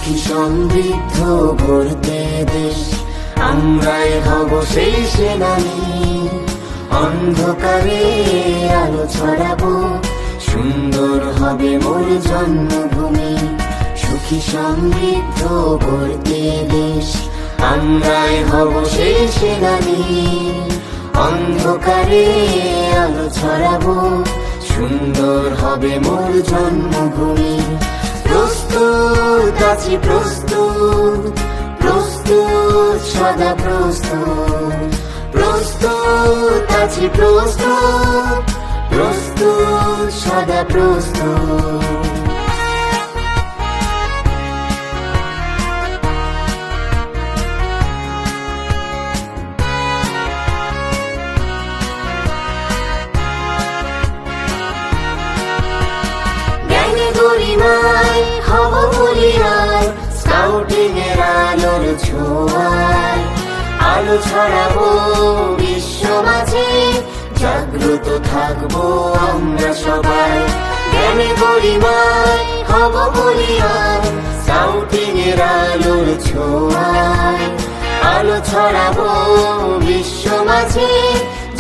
সুখী সমৃদ্ধ গড়তে দেশ, আমরাই হব সেই সেনানী। অন্ধকারে আলো ছড়াবো, সুন্দর হবে মোর জন্মভূমি। সুখী সমৃদ্ধ গড়তে দেশ, আমরাই হব সেই সেনানী। অন্ধকারে আলো ছড়াবো, সুন্দর হবে মোর জন্মভূমি। প্রস্তুত আছি প্রস্তুত, প্রস্তুত সদা প্রস্তুত। প্রস্তুত আছি প্রস্তুত, প্রস্তুত সদা প্রস্তুত। গরিমায় হব বলিয়ায়, স্কাউটিং এর আলোর ছোঁয়ায় আলো ছড়াবো বিশ্ব মাঝে। জাগ্রত থাকবো আমরা সবাই, জ্ঞানে গরিমায় হব বলিয়ায়, স্কাউটিং এর আলোর ছোঁয়ায় আলো ছড়াবো বিশ্ব মাঝে।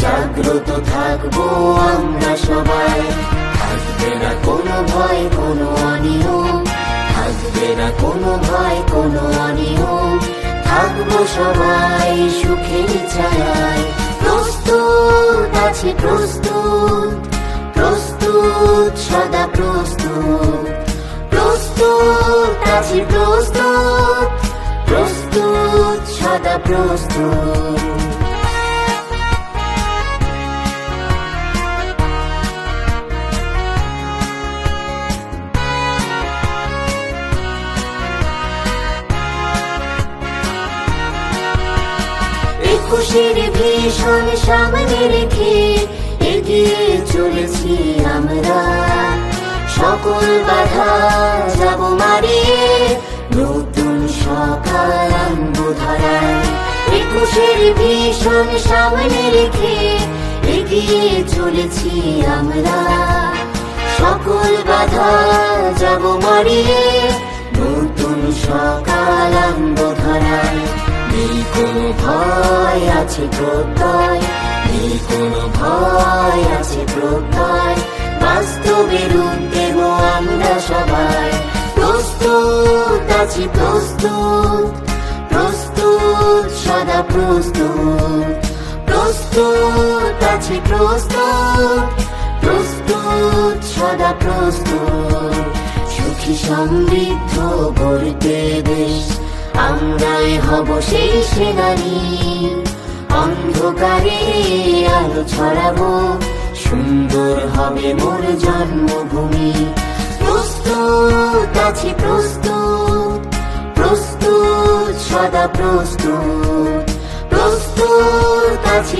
জাগ্রত থাকবো আমরা সবাই, থাকবে না কোনো ভয় কোনো অনিয়ম, থাকবে না কোনো ভয় কোনো অনিয়ম। থাকবো সবাই সুখের ছায়ায়। প্রস্তুত আছি প্রস্তুত, প্রস্তুত সদা প্রস্তুত। প্রস্তুত আছি প্রস্তুত, প্রস্তুত সদা প্রস্তুত। খুশির ভীষণ সামনে রেখে এগিয়ে চলেছি আমরা। সকল বাধা যাব মারিয়ে, নতুন সকাল আনবো ধারায়। একুশের ভীষণ সামনে রেখে এগিয়ে চলেছি আমরা। সকল বাধা যাব মারিয়ে, নতুন সকাল আনবো ধারায়। নেই কোনো ভয় আছে প্রত্যয়, নেই কোনো ভয় আছে প্রত্যয়। বাস্তবে রূপ দেব আমরা সবাই। প্রস্তুত আছি প্রস্তুত, প্রস্তুত সদা প্রস্তুত। প্রস্তুত আছি প্রস্তুত, প্রস্তুত সদা প্রস্তুত। সুখী সমৃদ্ধ গড়তে দেশ, আমরাই হব সেই সেনানী। অন্ধকারে আলো ছড়াবো, সুন্দর হবে মোর জন্মভূমি। প্রস্তুত আছি প্রস্তুত, প্রস্তুত সদা প্রস্তুত। প্রস্তুত আছি